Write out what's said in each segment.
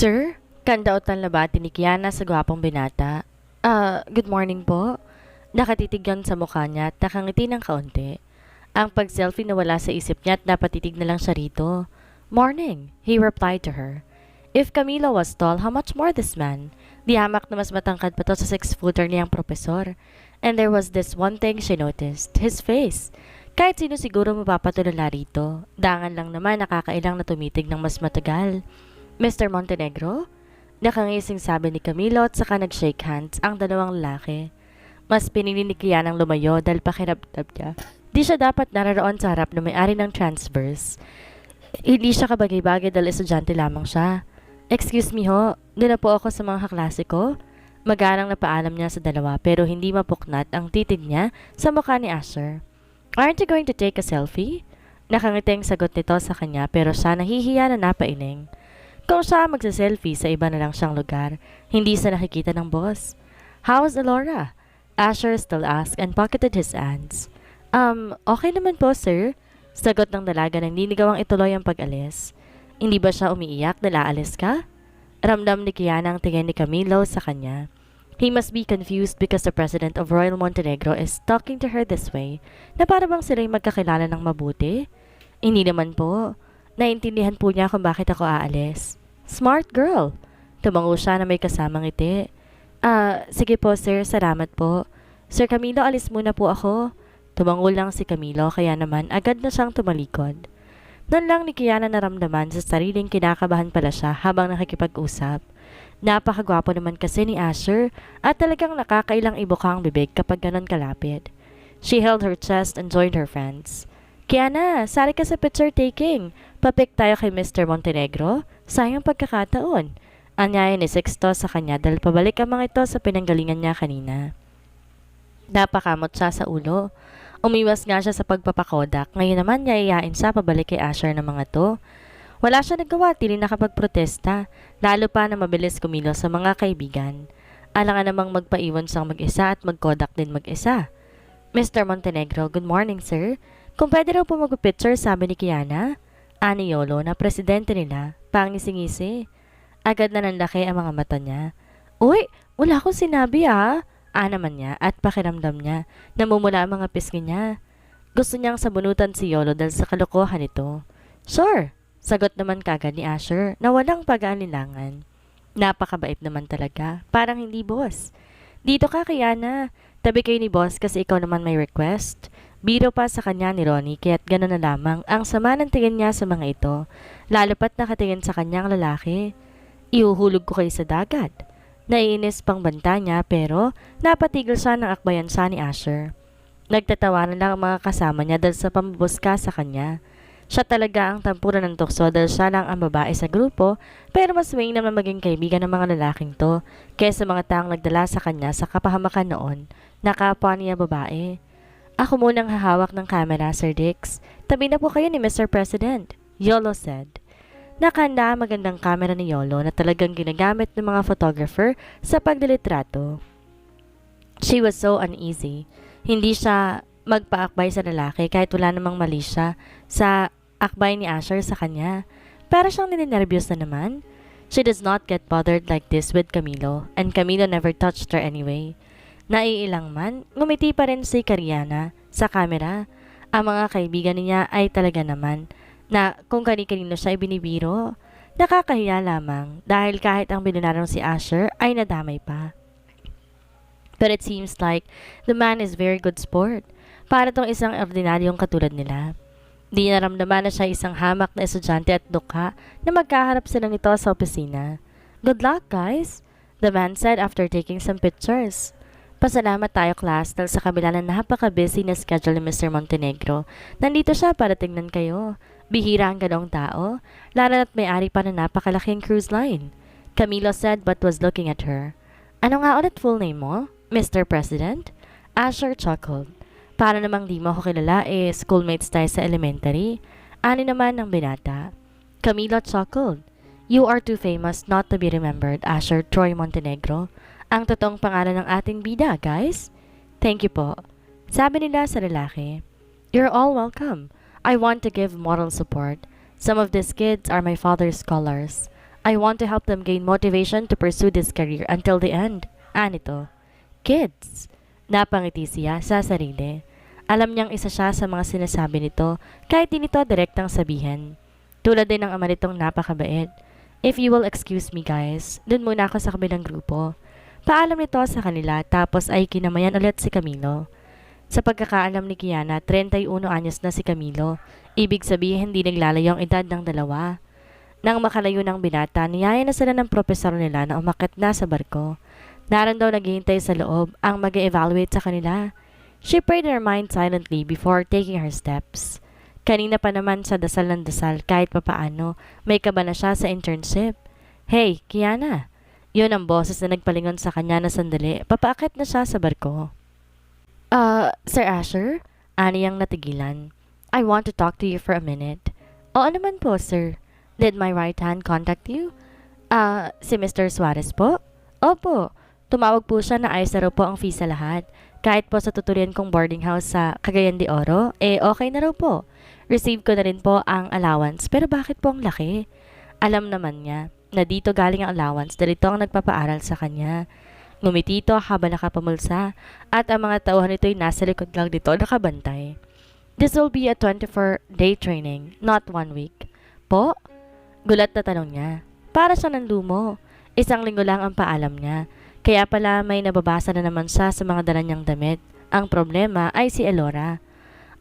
Sir, kandaotan labati ni Kiana sa gwapong binata. Good morning po. Nakatitig yan sa mukha niya at nakangiti ng kaunti. Ang pag-selfie na wala sa isip niya at napatitig na lang siya rito. Morning, he replied to her. If Camilo was tall, how much more this man? Di hamak na mas matangkad pa to sa 6-footer niyang propesor. And there was this one thing she noticed, his face. Kahit sino siguro mapapatulala rito. Dangan lang naman nakakailang na tumitig ng mas matagal. Mr. Montenegro? Nakangising sabi ni Camilo at saka nag-shake hands ang dalawang lalaki. Mas pinili ni Kianang lumayo dahil pakinabtab niya. Di siya dapat nararoon sa harap na may-ari ng transverse. Hindi siya kabagay-bagay dahil estudyante lamang siya. Excuse me ho, doon na po ako sa mga kaklase ko. Magarang na paalam niya sa dalawa pero hindi mapuknat ang titig niya sa mukha ni Asher. Aren't you going to take a selfie? Nakangiting sagot nito sa kanya pero siya nahihiya na napailing. Kung siya magsa-selfie sa iba na lang siyang lugar, hindi sa nakikita ng boss. How's Elora? Asher still asked and pocketed his hands. Okay naman po sir. Sagot ng dalaga na hindi nigawang ituloy ang pag-alis. Hindi ba siya umiiyak dahil aalis ka? Ramdam ni Kiana ang tingin ni Camilo sa kanya. He must be confused because the president of Royal Montenegro is talking to her this way, na para bang sila'y magkakilala ng mabuti? Hindi naman po. Naintindihan po niya kung bakit ako aalis. Smart girl. Tumango siya na may kasamang ngiti. Sige po sir, salamat po. Sir Camilo, alis muna po ako. Tumango lang si Camilo kaya naman agad na siyang tumalikod. Doon lang ni Kiana naramdaman sa sariling kinakabahan pala siya habang nakikipag-usap. Napakagwapo naman kasi ni Asher at talagang nakakailang ibuka ang bibig kapag ganon kalapit. She held her chest and joined her friends. Kiana, sali ka sa picture taking. Papik tayo kay Mr. Montenegro. Sayang pagkakataon. Anyaya ni Sixto sa kanya dahil pabalik ang mga ito sa pinanggalingan niya kanina. Napakamot siya sa ulo. Umiwas nga siya sa pagpapakodak. Ngayon naman yayayain siya pabalik kay Asher ng mga to. Wala siya nagawa, tili nakapagprotesta. Lalo pa na mabilis kumilos sa mga kaibigan. Alangan namang magpaiwan siyang mag-isa at magkodak din mag-isa. Mr. Montenegro, good morning sir. Kung pwede raw po mag-picture, sabi ni Kiana. Ani Yolo na presidente nila, pangisi-ngisi. Agad na nanlaki ang mga mata niya. Uy, wala akong sinabi naman niya at pakiramdam niya, namumula ang mga pisngi niya. Gusto niyang sabunutan si Yolo dahil sa kalokohan nito. Sure, sagot naman kagad ni Asher na walang pag-aalilangan. Napakabait naman talaga, parang hindi boss. Dito ka Kiana, tabi kayo ni boss kasi ikaw naman may request. Biro pa sa kanya ni Ronnie kaya't gano'n na lamang ang sama ng tingin niya sa mga ito, lalo pat nakatingin sa kanyang lalaki. Ihuhulog ko kayo sa dagat. Naiinis pang banta niya pero napatigil siya ng akbayan siya ni Asher. Nagtatawanan lang ang mga kasama niya dahil sa pambubuska sa kanya. Siya talaga ang tampuran ng tukso dahil siya lang ang babae sa grupo pero mas wing naman maging kaibigan ng mga lalaking to kaysa mga taong nagdala sa kanya sa kapahamakan noon na kapwa niya babae. Ako munang hahawak ng camera, Sir Dix. Tabi na po kayo ni Mr. President, Yolo said. Nakahanda ang magandang camera ni Yolo na talagang ginagamit ng mga photographer sa paglilitrato. She was so uneasy. Hindi siya magpaakbay sa lalaki kahit wala namang mali siya sa akbay ni Asher sa kanya. Para siyang nininervyos na naman. She does not get bothered like this with Camilo and Camilo never touched her anyway. Naiilang man, ngumiti pa rin si Kariana sa camera. Ang mga kaibigan niya ay talaga naman na kung kani-kanino siya ibinibiro. Nakakahiya lamang dahil kahit ang binunarong si Asher ay nadamay pa. But it seems like the man is very good sport. Para tong isang ordinaryong katulad nila. Di naramdaman na siya isang hamak na estudyante at dukha na magkaharap sila nito sa opisina. Good luck guys, the man said after taking some pictures. Pasalamat tayo class dahil sa kabila na napaka-busy na schedule ni Mr. Montenegro. Nandito siya para tingnan kayo. Bihira ang ganoong tao, lalo na't may-ari pa na napakalaking cruise line. Camilo said but was looking at her. Ano nga ulit full name mo, Mr. President? Asher chuckled. Para namang di mo ako kilala schoolmates tayo sa elementary. Ani naman ng binata. Camilo chuckled. You are too famous not to be remembered, Asher Troy Montenegro. Ang totoong pangalan ng ating bida, guys. Thank you po. Sabi nila sa lalaki. You're all welcome. I want to give moral support. Some of these kids are my father's scholars. I want to help them gain motivation to pursue this career until the end. Nito. Kids. Napangiti siya sa sarili. Alam niyang isa siya sa mga sinasabi nito kahit di nito direktang sabihin. Tulad din ng ama nitong napakabait. If you will excuse me guys, dun muna ako sa kabilang grupo. Paalam nito sa kanila tapos ay kinamayan ulit si Camilo. Sa pagkakaalam ni Kiana, 31 anyos na si Camilo. Ibig sabihin hindi naglalayo ang edad ng dalawa. Nang makalayo ng binata, niyaya na sila ng propesor nila na umakyat na sa barko. Naroon daw naghihintay sa loob ang mag-evaluate sa kanila. She prayed her mind silently before taking her steps. Kanina pa naman sa dasal ng dasal kahit papaano, may kaba na siya sa internship. Hey, Kiana! Yun ang boses na nagpalingon sa kanya na sandali, papaakit na siya sa barko. Sir Asher? Ani ang natigilan. I want to talk to you for a minute. Oo naman po, sir. Did my right hand contact you? Si Mr. Suarez po? Opo. Tumawag po siya na ayos na raw po ang fee sa lahat. Kahit po sa tuturian kong boarding house sa Cagayan de Oro, okay na raw po. Receive ko na rin po ang allowance, pero bakit po ang laki? Alam naman niya na dito galing ang allowance dahil ito ang nagpapaaral sa kanya. Ngumiti ito habang nakapamulsa at ang mga tauhan nito'y nasa likod lang dito nakabantay. This will be a 24-day training, not 1 week. Po? Gulat na tanong niya. Para sa nanlumo. 1 linggo lang ang paalam niya. Kaya pala may nababasa na naman siya sa mga dala niyang damit. Ang problema ay si Elora.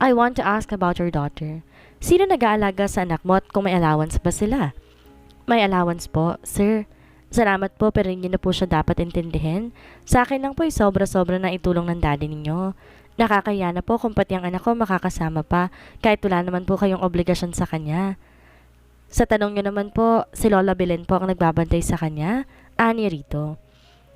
I want to ask about your daughter. Sino nag-aalaga sa anak mo at kung may allowance ba sila? May allowance po, sir. Salamat po pero hindi na po siya dapat intindihin. Sa akin lang po ay sobra-sobra na itulong ng daddy ninyo. Nakakaya na po kung pati ang anak ko makakasama pa kahit wala naman po kayong obligasyon sa kanya. Sa tanong niyo naman po, si Lola Belen po ang nagbabantay sa kanya. Ani rito.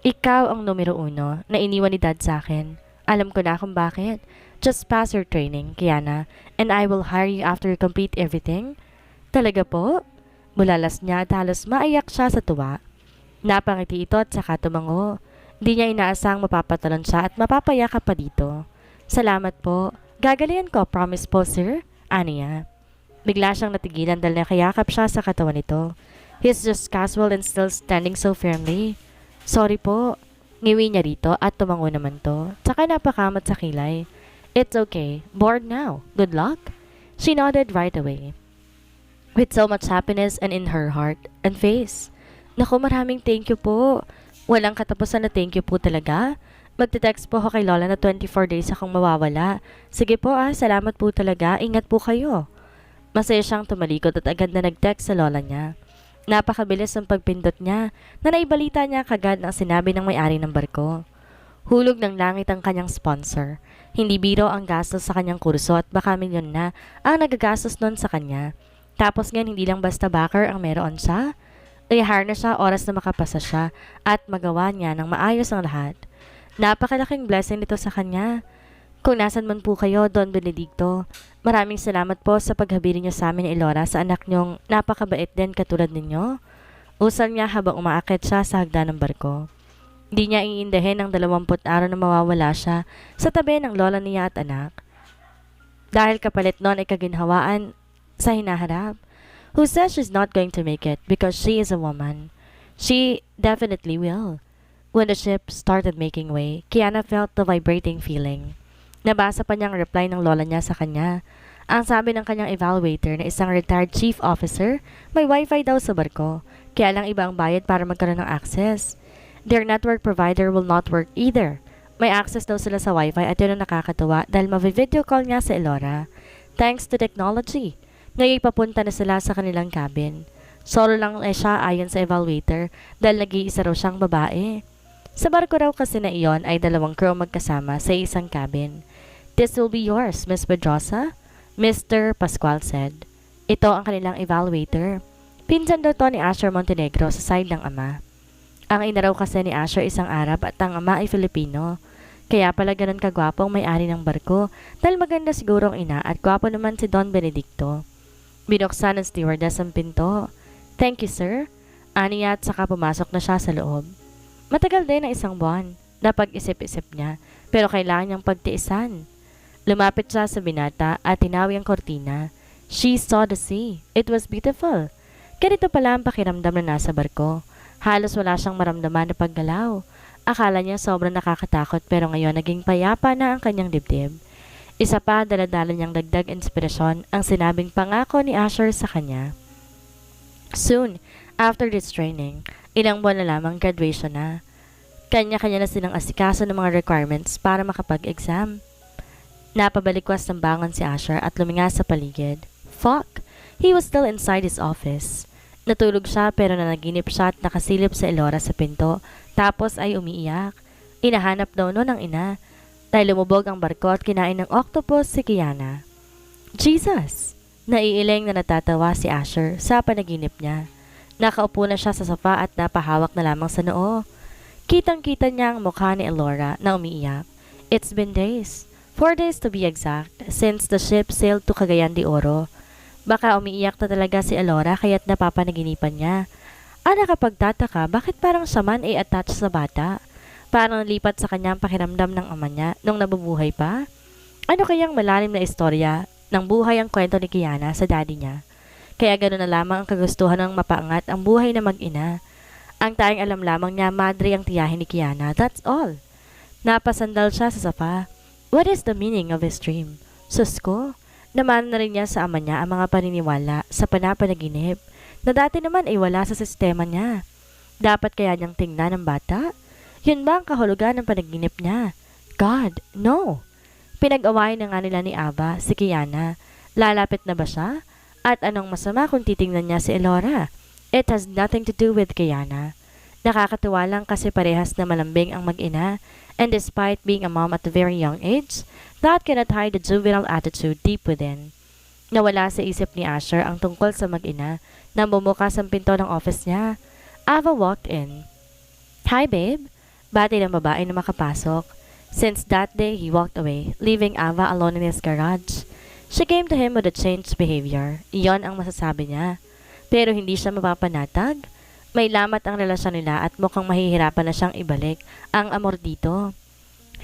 Ikaw ang numero 1 na iniwan ni Dad sa akin. Alam ko na kung bakit. Just pass your training, Kiana, and I will hire you after you complete everything. Talaga po? Bulalas niya at halos maiyak siya sa tuwa. Napangiti ito at saka tumango. Di niya inaasang mapapatalon siya at mapapayakap pa dito. Salamat po. Gagalingan ko, promise po, sir. Aniya. Bigla siyang natigilan dahil nakayakap siya sa katawan nito. He's just casual and still standing so firmly. Sorry po. Ngiwi niya rito at tumango naman to. Tsaka napakamat sa kilay. It's okay. Bored now. Good luck. She nodded right away. With so much happiness and in her heart and face. Naku, maraming thank you po. Walang katapusan na thank you po talaga. Magte-text po ako kay Lola na 24 days akong mawawala. Sige po salamat po talaga. Ingat po kayo. Masaya siyang tumalikod at agad na nag-text sa Lola niya. Napakabilis ang pagpindot niya na naibalita niya kagad ang sinabi ng may-ari ng barko. Hulog ng langit ang kanyang sponsor. Hindi biro ang gastos sa kanyang kurso at baka milyon na ang nagagastos nun sa kanya. Tapos ngayon hindi lang basta backer ang meron siya. I-hire na siya oras na makapasa siya at magawa niya ng maayos ang lahat. Napakalaking blessing nito sa kanya. Kung nasan man po kayo, Don Benedicto, maraming salamat po sa paghabili niyo sa amin ni Elora sa anak niyong napakabait din katulad ninyo. Usal niya habang umaakit siya sa hagdan ng barko. Di niya iindahin ang 20 araw na mawawala siya sa tabi ng lola niya at anak. Dahil kapalit nun ay kaginhawaan sa hinaharap. Who says she's not going to make it because she is a woman? She definitely will. When the ship started making way, Kiana felt the vibrating feeling. Nabasa pa niyang reply ng lola niya sa kanya. Ang sabi ng kanyang evaluator na isang retired chief officer, may wifi daw sa barko, kaya lang iba ang bayad para magkaroon ng access. Their network provider will not work either. May access daw sila sa wifi at yun ang nakakatuwa dahil mavi-video call niya sa Elora. Thanks to technology. Ngayon papunta na sila sa kanilang cabin. Solo lang siya ayon sa evaluator dahil nag-iisa raw siyang babae. Sa barko raw kasi na iyon ay 2 crew magkasama sa isang cabin. This will be yours, Miss Pedrosa, Mr. Pascual said. Ito ang kanilang evaluator. Pinsan daw to ni Asher Montenegro sa side ng ama. Ang ina raw kasi ni Asher isang Arab at ang ama ay Filipino. Kaya pala ganun kagwapo ang may-ari ng barko dahil maganda siguro ang ina at gwapo naman si Don Benedicto. Binuksan ng stewardess ang pinto. Thank you, sir. Aniya at saka pumasok na siya sa loob. Matagal din ang 1 buwan. Napag-isip-isip niya pero kailangan niyang pagtiisan. Lumapit siya sa binata at tinawi ang kortina. She saw the sea. It was beautiful. Ganito pala ang pakiramdam na nasa barko. Halos wala siyang maramdaman na paggalaw. Akala niya sobrang nakakatakot pero ngayon naging payapa na ang kanyang dibdib. Isa pa, daladala niyang dagdag inspirasyon ang sinabing pangako ni Asher sa kanya. Soon, after this training, ilang buwan na lamang graduation na. Kanya-kanya na silang asikaso ng mga requirements para makapag-exam. Napabalik-was ng bangon si Asher at luminga sa paligid. Fuck! He was still inside his office. Natulog siya pero nanaginip siya at nakasilip sa Elora sa pinto, tapos ay umiiyak. Inahanap daw noon ang ina, dahil lumubog ang barko at kinain ng octopus si Kiana. Jesus! Naiiling na natatawa si Asher sa panaginip niya. Nakaupo na siya sa sofa at napahawak na lamang sa noo. Kitang-kita niya ang mukha ni Elora na umiiyak. It's been days, 4 days to be exact, since the ship sailed to Cagayan de Oro. Baka umiiyak na talaga si Elora kaya't napapanaginipan niya. Nakapagtataka bakit parang siya man ay attached sa bata. Parang nalipat sa kanya ang pakiramdam ng ama niya nung nabubuhay pa. Ano kayang malalim na istorya ng buhay ang kwento ni Kiana sa daddy niya? Kaya gano'n na lamang ang kagustuhan ng mapaangat ang buhay na mag-ina. Ang tayong alam lamang niya madre ang tiyahin ni Kiana, that's all. Napasandal siya sa sofa. What is the meaning of his dream? Sus ko, naman na rin niya sa ama niya ang mga paniniwala sa panapanaginip na dati naman ay wala sa sistema niya. Dapat kaya niyang tingnan ng bata? Yun ba ang kahulugan ng panaginip niya? God, no! Pinag-awayan na nga nila ni Ava, si Kiana. Lalapit na ba siya? At anong masama kung titingnan niya si Elora? It has nothing to do with Kiana. Nakakatuwa lang kasi parehas na malambing ang mag-ina, and despite being a mom at a very young age, that cannot hide the juvenile attitude deep within. Nawala sa isip ni Asher ang tungkol sa mag-ina nang bumukas ang pinto ng office niya. Ava walked in. Hi babe, bati ng babae na makapasok. Since that day, he walked away, leaving Ava alone in his garage. She came to him with a changed behavior. Iyon ang masasabi niya. Pero hindi siya mapapanatag. May lamat ang relasyon nila at mukhang mahihirapan na siyang ibalik ang amor dito.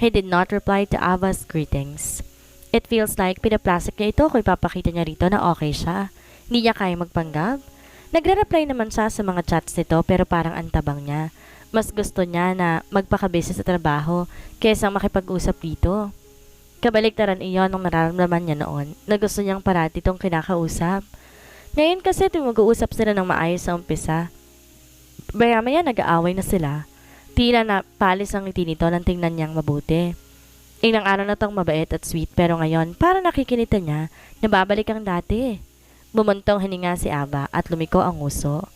He did not reply to Ava's greetings. It feels like pinaplastic niya ito kung ipapakita niya rito na okay siya. Hindi niya kaya magpanggap. Nagre-reply naman siya sa mga chats nito pero parang antabang niya. Mas gusto niya na magpakabisi sa trabaho kaysa makipag-usap dito. Kabaliktaran iyon ang nararamdaman niya noon na gusto niyang parati itong kinakausap. Ngayon kasi mag-uusap sila ng maayos sa umpisa. Maya-maya nag-aaway na sila. Tila na palis ang ngiti nito nang tingnan niyang mabuti. Ilang araw na tong mabait at sweet pero ngayon para nakikinita niya na babalik ang dati. Bumuntong hininga si Ava at lumiko ang uso.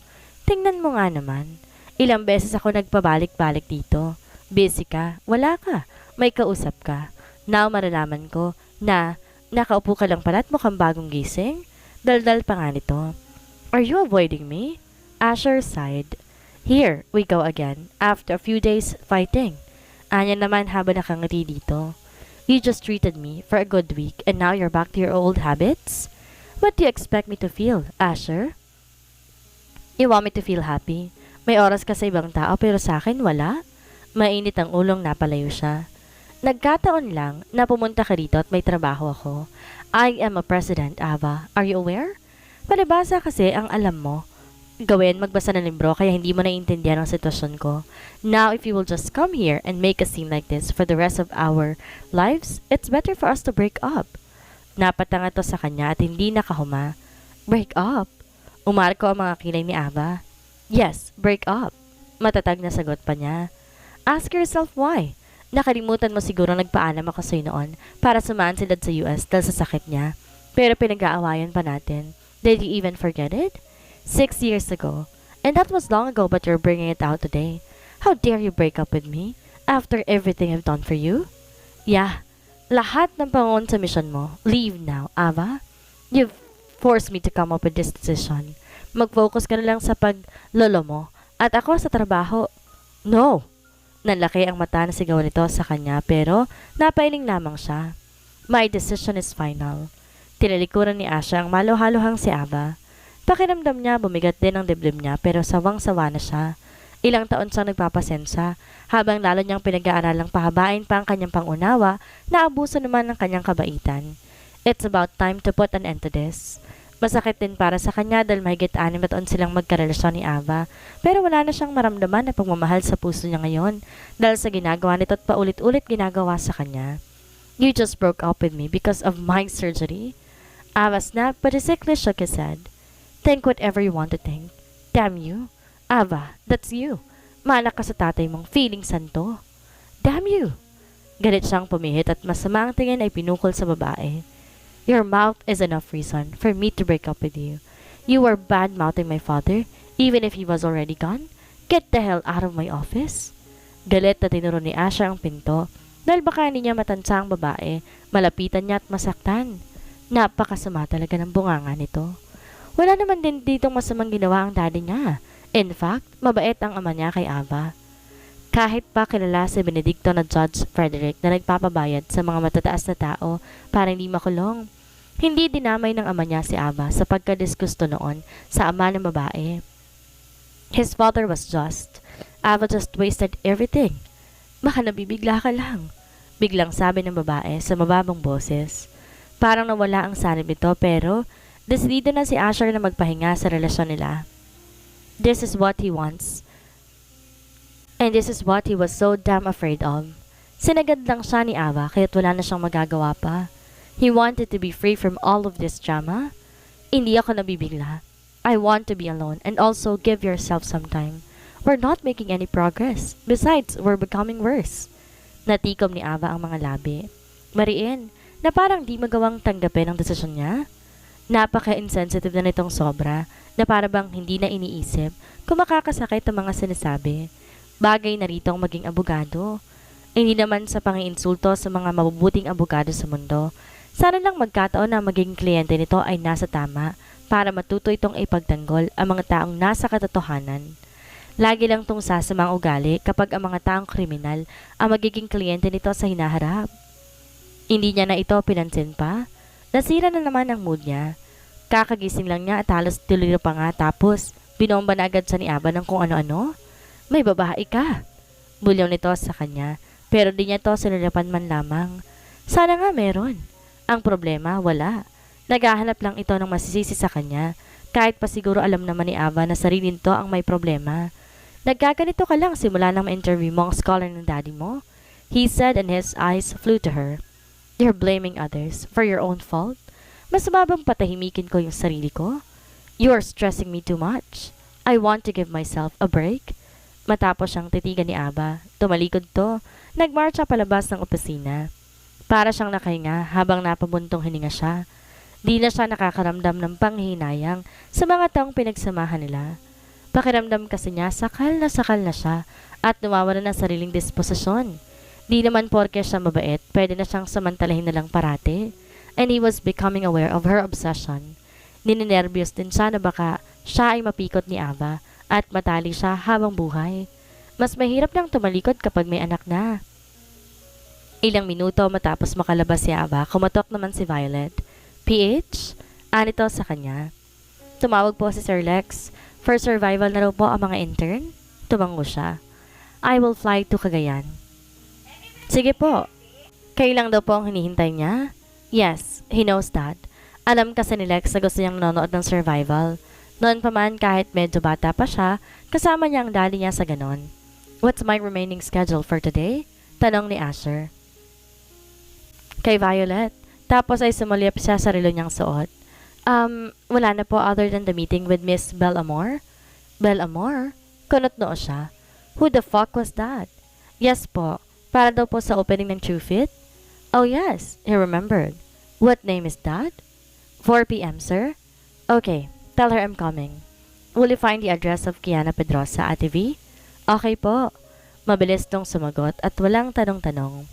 Tingnan mo nga naman. Ilang beses ako nagpabalik-balik dito. Busy ka, wala ka, may kausap ka. Now maralaman ko na nakaupo ka lang pala at mukhang bagong gising. Daldal pa nga nito. Are you avoiding me? Asher sighed. Here we go again, after a few days fighting. Anya naman habang nakangiti dito. You just treated me for a good week and now you're back to your old habits? What do you expect me to feel, Asher? You want me to feel happy? May oras ka sa ibang tao pero sa akin wala? Mainit ang ulong napalayo siya. Nagkataon lang na pumunta ka rito at may trabaho ako. I am a president, Ava. Are you aware? Palibasa kasi ang alam mo. Gawin, magbasa ng libro kaya hindi mo naiintindihan ang sitwasyon ko. Now, if you will just come here and make a scene like this for the rest of our lives, it's better for us to break up. Napatanga to sa kanya at hindi nakahuma. Break up? Umarko ang mga kilay ni Ava. Yes, break up. Matatag na sagot pa niya. Ask yourself why. Nakalimutan mo siguro nagpaalam ako sa'yo noon para sumaan sila sa US dahil sa sakit niya. Pero pinag-aawayan pa natin. Did you even forget it? 6 years ago. And that was long ago but you're bringing it out today. How dare you break up with me after everything I've done for you? Yeah, lahat ng pangon sa mission mo. Leave now, Ava. You've forced me to come up with this decision. Mag-focus ka na lang sa paglolo mo at ako sa trabaho. No! Nanlaki ang mata na sigaw nito sa kanya pero napailing lamang siya. My decision is final. Tinalikuran ni Asha ang maluhaluhang si Ava. Pakiramdam niya bumigat din ang dibdib niya pero sawang-sawa na siya. Ilang taon siyang nagpapasensya habang lalo niyang pinag-aaralang pahabain pa ang kanyang pangunawa na abuso naman ng kanyang kabaitan. It's about time to put an end to this. Masakit din para sa kanya dahil mahigit 6 na taon silang magkarelasyon ni Ava. Pero wala na siyang maramdaman na pagmamahal sa puso niya ngayon dahil sa ginagawa nito at paulit-ulit ginagawa sa kanya. You just broke up with me because of my surgery? Ava snapped, but he sickly shook his head. Think whatever you want to think. Damn you. Ava, that's you. Maanak ka sa tatay mong feeling santo. Damn you. Galit siyang pumihit at masama ang tingin ay pinukol sa babae. Your mouth is enough reason for me to break up with you. You were bad-mouthing my father, even if he was already gone. Get the hell out of my office. Galit na tinuro ni Asher ang pinto dahil baka hindi niya matansa ang babae, malapitan niya at masaktan. Napakasama talaga ng bunganga nito. Wala naman din ditong masamang ginawa ang daddy niya. In fact, mabait ang ama niya kay Ava. Kahit pa kilala si Benedicto na Judge Frederick na nagpapabayad sa mga matataas na tao para hindi makulong. Hindi dinamay ng ama niya si Ava sa pagkadisgusto noon sa ama ng babae. His father was just. Ava just wasted everything. Baka nabibigla ka lang. Biglang sabi ng babae sa mababang boses. Parang nawala ang sanib nito pero desidido na si Asher na magpahinga sa relasyon nila. This is what he wants. And this is what he was so damn afraid of. Sinagad lang siya ni Ava kaya't wala na siyang magagawa pa. He wanted to be free from all of this drama. Hindi ako nabibigla. I want to be alone and also give yourself some time. We're not making any progress. Besides, we're becoming worse. Natikom ni Ava ang mga labi. Mariin, na parang di magawang tanggapin ang desisyon niya. Napaka-insensitive na nitong sobra na para bang hindi na iniisip kung makakasakit ang mga sinasabi. Bagay na rito ang maging abogado. Hindi naman sa pangiinsulto sa mga mabubuting abogado sa mundo. Sana lang magkataon na maging kliyente nito ay nasa tama para matuto itong ipagtanggol ang mga taong nasa katotohanan. Lagi lang itong sasamang ugali kapag ang mga taong kriminal ang magiging kliyente nito sa hinaharap. Hindi niya na ito pinansin pa. Nasira na naman ang mood niya. Kakagising lang niya at halos tuliro pa nga tapos binomba na agad siya ni Ava ng kung ano-ano. May babae ka. Bulyaw nito sa kanya pero di niya to sinulapan man lamang. Sana nga meron. Ang problema, wala. Naghahanap lang ito ng masisisi sa kanya, kahit pa siguro alam naman ni Ava na sarili nito ang may problema. Nagkaganito ka lang simula nang ma-interview mo ang scholar ng daddy mo? He said and his eyes flew to her. You're blaming others for your own fault? Mas mabang patahimikin ko yung sarili ko? You're stressing me too much. I want to give myself a break. Matapos siyang titigan ni Ava, tumalikod to, nagmarcha palabas ng opisina. Para siyang nakahinga habang napabuntong hininga siya. Di na siya nakakaramdam ng panghihinayang sa mga taong pinagsamahan nila. Pakiramdam kasi niya sakal na siya at nawawala ng sariling disposisyon. Di naman porke siya mabait, pwede na siyang samantalahin na lang parate. And he was becoming aware of her obsession. Ninenervyos din siya na baka siya ay mapikot ni Ava at matali siya habang buhay. Mas mahirap nang tumalikod kapag may anak na. Ilang minuto matapos makalabas si Ava, kumatok naman si Violet. PH? Anito sa kanya. Tumawag po si Sir Lex. For survival na raw po ang mga intern. Tumango siya. I will fly to Cagayan. Sige po. Kailang daw po ang hinihintay niya? Yes, he knows that. Alam kasi ni Lex na gusto niyang nanonood ng survival. Noon pa man kahit medyo bata pa siya, kasama niya ang daddy niya sa ganon. What's my remaining schedule for today? Tanong ni Asher. Kay Violet. Tapos ay sumulyap siya sa relo niyang suot. Wala na po other than the meeting with Miss Bellamore? Bellamore? Kunot noo siya. Who the fuck was that? Yes po. Para daw po sa opening ng True Fit? Oh yes, he remembered. What name is that? 4 p.m. sir? Okay, tell her I'm coming. Will you find the address of Kiana Pedrosa, Ate V? Okay po. Mabilis tong sumagot at walang tanong-tanong.